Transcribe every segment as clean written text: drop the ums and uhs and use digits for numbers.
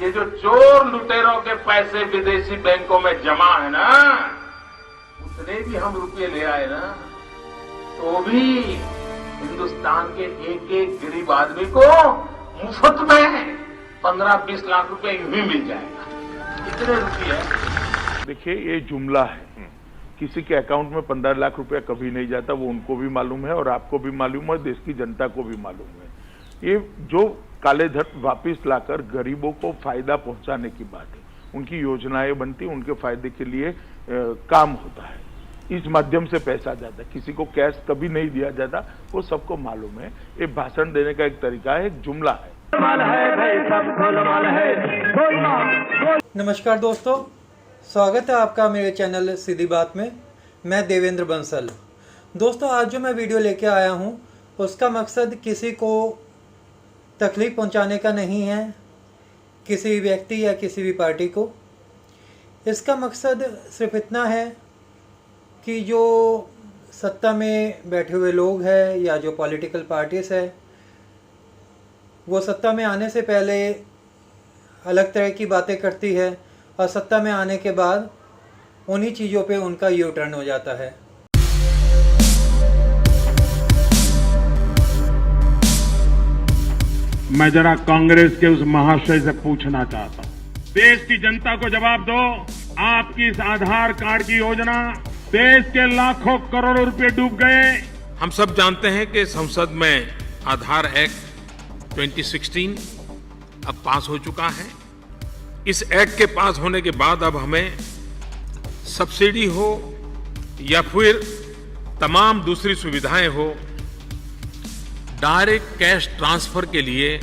ये जो चोर लुटेरों के पैसे विदेशी बैंकों में जमा है ना, उतने भी हम रुपये ले आए ना, तो भी हिंदुस्तान के एक एक गरीब आदमी को मुफ्त में 15-20 लाख रुपए यूं ही मिल जाएगा। इतने रुपये। देखिए, ये जुमला है। किसी के अकाउंट में 15 लाख रुपया कभी नहीं जाता, वो उनको भी मालूम है और आपको भी मालूम है, देश की जनता को भी मालूम है। ये जो काले धन वापिस लाकर गरीबों को फायदा पहुंचाने की बात है, उनकी योजनाएं बनती, उनके फायदे के लिए काम होता है। इस माध्यम से पैसा जाता है, किसी को कैश कभी नहीं दिया जाता, वो सबको मालूम है। ये भाषण देने का एक तरीका है, एक जुमला है। नमस्कार दोस्तों, स्वागत है आपका मेरे चैनल सीधी बात में। मैं देवेंद्र बंसल। दोस्तों, आज जो मैं वीडियो लेके आया हूँ उसका मकसद किसी को तकलीफ पहुँचाने का नहीं है, किसी व्यक्ति या किसी भी पार्टी को। इसका मकसद सिर्फ इतना है कि जो सत्ता में बैठे हुए लोग हैं या जो पॉलिटिकल पार्टीज है, वो सत्ता में आने से पहले अलग तरह की बातें करती है और सत्ता में आने के बाद उन्हीं चीज़ों पे उनका यू टर्न हो जाता है। मैं जरा कांग्रेस के उस महाशय से पूछना चाहता हूं, देश की जनता को जवाब दो, आपकी इस आधार कार्ड की योजना देश के लाखों करोड़ों रुपए डूब गए। हम सब जानते हैं कि संसद में आधार एक्ट 2016 अब पास हो चुका है। इस एक्ट के पास होने के बाद अब हमें सब्सिडी हो या फिर तमाम दूसरी सुविधाएं हो, डायरेक्ट कैश ट्रांसफर के लिए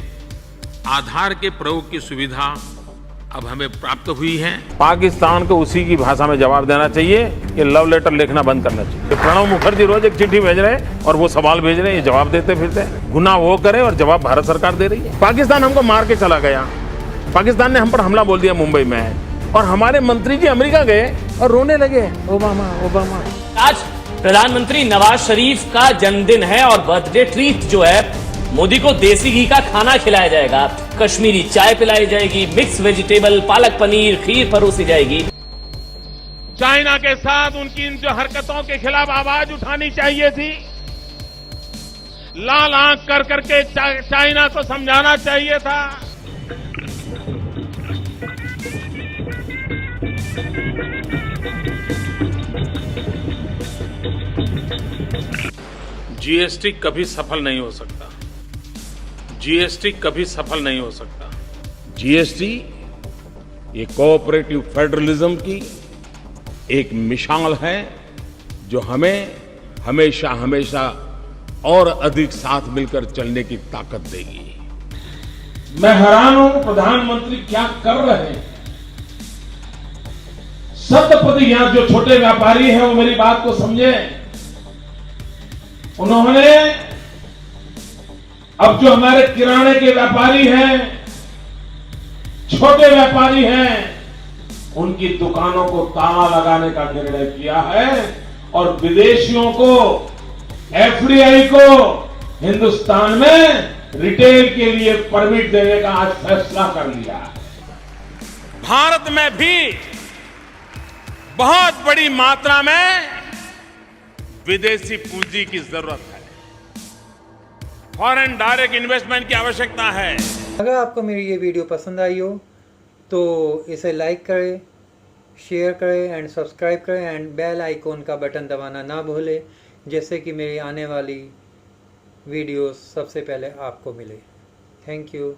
आधार के प्रयोग की सुविधा अब हमें प्राप्त हुई है। पाकिस्तान को उसी की भाषा में जवाब देना चाहिए कि लव लेटर लिखना बंद करना चाहिए। प्रणब मुखर्जी रोज एक चिट्ठी भेज रहे हैं और वो सवाल भेज रहे हैं, ये जवाब देते फिरते हैं। गुनाह वो करे और जवाब भारत सरकार दे रही है। पाकिस्तान हमको मार के चला गया, पाकिस्तान ने हम पर हमला बोल दिया मुंबई में, और हमारे मंत्री जी अमेरिका गए और रोने लगे, ओबामा ओबामा। आज प्रधानमंत्री नवाज शरीफ का जन्मदिन है और बर्थडे ट्रीट जो है, मोदी को देसी घी का खाना खिलाया जाएगा, कश्मीरी चाय पिलाई जाएगी, मिक्स वेजिटेबल, पालक पनीर, खीर परोसी जाएगी। चाइना के साथ उनकी इन जो हरकतों के खिलाफ आवाज उठानी चाहिए थी, लाल आंख कर करके चाइना को समझाना चाहिए था। जीएसटी कभी सफल नहीं हो सकता। जीएसटी कभी सफल नहीं हो सकता। जीएसटी ये कोऑपरेटिव फेडरलिज्म की एक मिसाल है जो हमें हमेशा हमेशा और अधिक साथ मिलकर चलने की ताकत देगी। मैं हैरान हूं प्रधानमंत्री क्या कर रहे हैं। सप्तपदी यहां जो छोटे व्यापारी हैं वो मेरी बात को समझे। उन्होंने अब जो हमारे किराने के व्यापारी हैं, छोटे व्यापारी हैं, उनकी दुकानों को ताला लगाने का निर्णय किया है और विदेशियों को, एफडीआई को हिंदुस्तान में रिटेल के लिए परमिट देने का आज फैसला कर लिया है। भारत में भी बहुत बड़ी मात्रा में विदेशी पूंजी की जरूरत है, फॉरेन डायरेक्ट इन्वेस्टमेंट की आवश्यकता है। अगर आपको मेरी ये वीडियो पसंद आई हो तो इसे लाइक करें, शेयर करें एंड सब्सक्राइब करें एंड बेल आइकॉन का बटन दबाना ना भूलें, जिससे कि मेरी आने वाली वीडियोस सबसे पहले आपको मिले। Thank you.